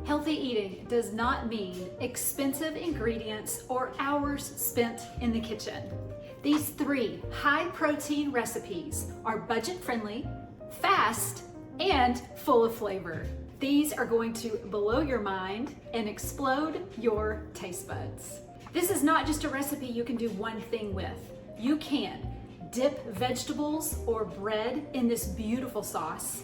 Healthy eating does not mean expensive ingredients or hours spent in the kitchen. These 3 high-protein recipes are budget-friendly, fast, and full of flavor. These are going to blow your mind and explode your taste buds. This is not just a recipe you can do one thing with. You can dip vegetables or bread in this beautiful sauce.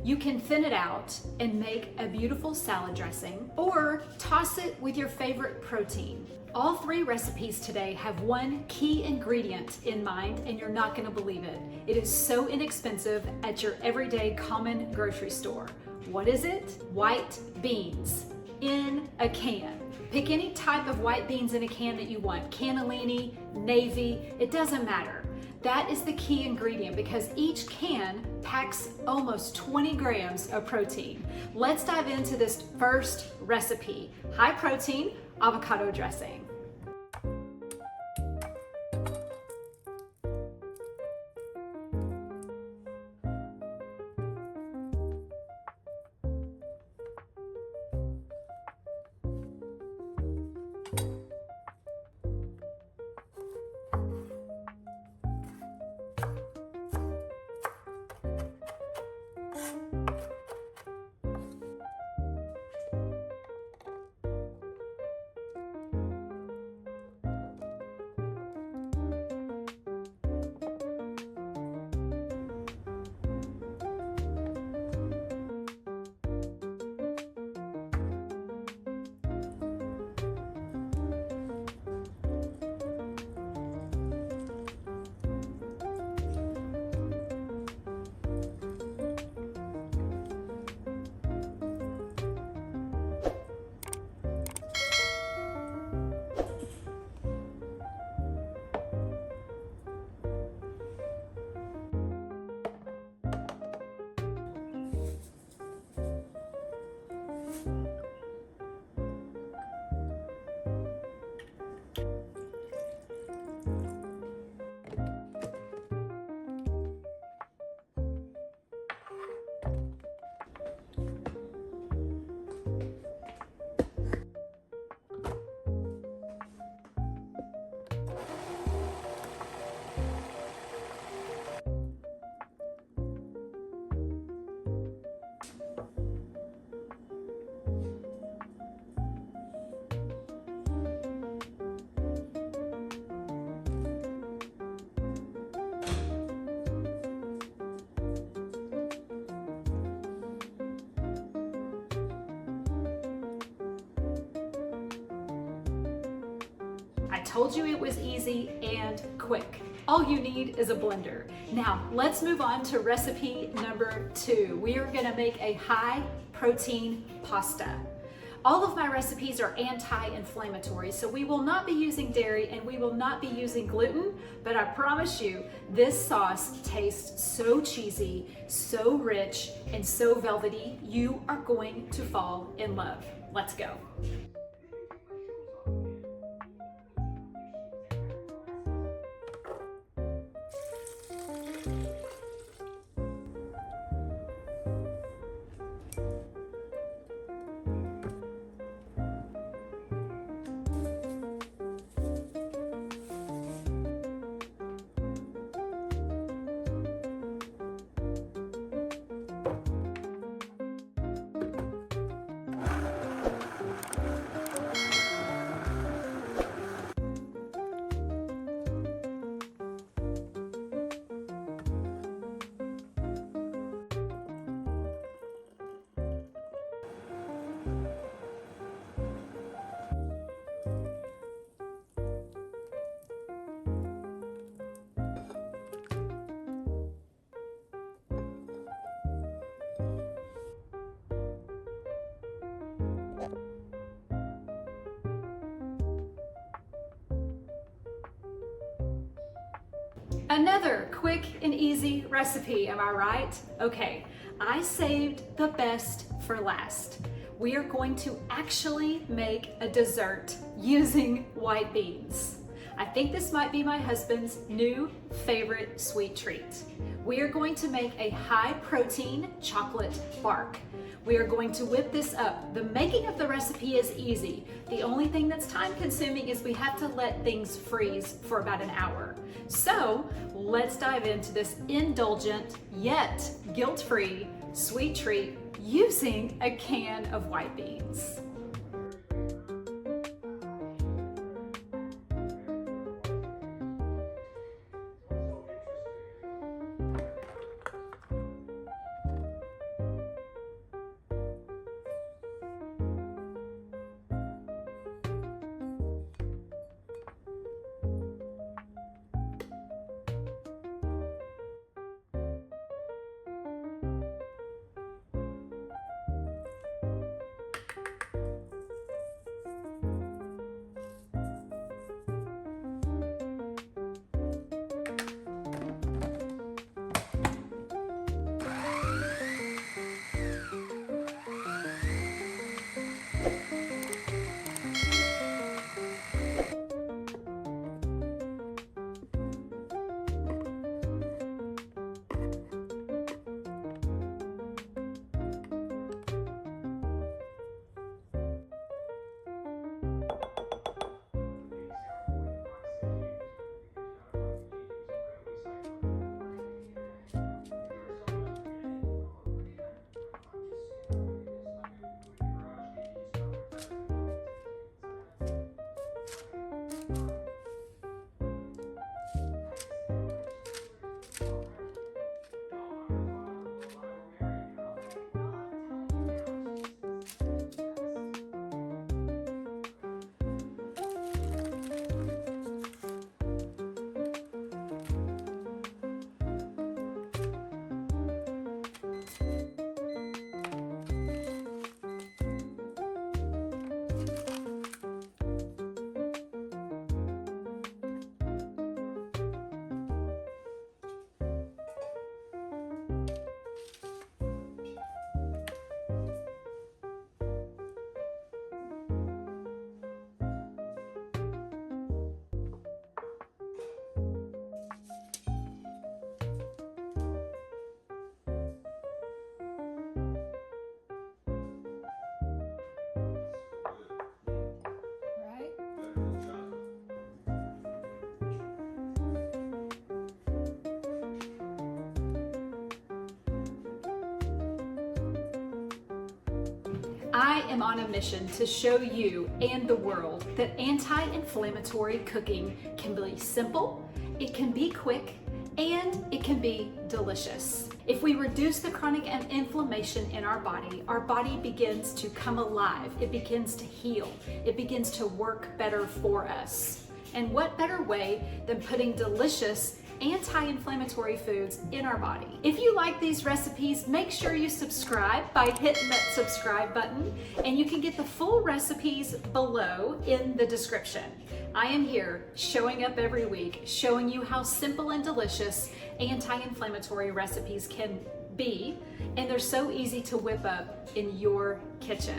You can thin it out and make a beautiful salad dressing, or toss it with your favorite protein. All 3 recipes today have one key ingredient in mind, and you're not gonna believe it. It is so inexpensive at your everyday common grocery store. What is it? White beans in a can. Pick any type of white beans in a can that you want. Cannellini, navy, it doesn't matter. That is the key ingredient because each can packs almost 20 grams of protein. Let's dive into this first recipe, high protein avocado dressing. I told you it was easy and quick. All you need is a blender. Now, let's move on to recipe number 2. We are gonna make a high protein pasta. All of my recipes are anti-inflammatory, so we will not be using dairy and we will not be using gluten, but I promise you, this sauce tastes so cheesy, so rich, and so velvety, you are going to fall in love. Let's go. Another quick and easy recipe, am I right? Okay, I saved the best for last. We are going to actually make a dessert using white beans. I think this might be my husband's new favorite sweet treat. We are going to make a high protein chocolate bark. We are going to whip this up. The making of the recipe is easy. The only thing that's time consuming is we have to let things freeze for about an hour. So let's dive into this indulgent yet guilt-free sweet treat using a can of white beans. I am on a mission to show you and the world that anti-inflammatory cooking can be simple, it can be quick, and it can be delicious. If we reduce the chronic inflammation in our body begins to come alive, it begins to heal, it begins to work better for us. And what better way than putting delicious anti-inflammatory foods in our body. If you like these recipes, make sure you subscribe by hitting that subscribe button, and you can get the full recipes below in the description. I am here showing up every week, showing you how simple and delicious anti-inflammatory recipes can be, and they're so easy to whip up in your kitchen.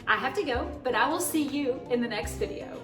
I have to go, but I will see you in the next video.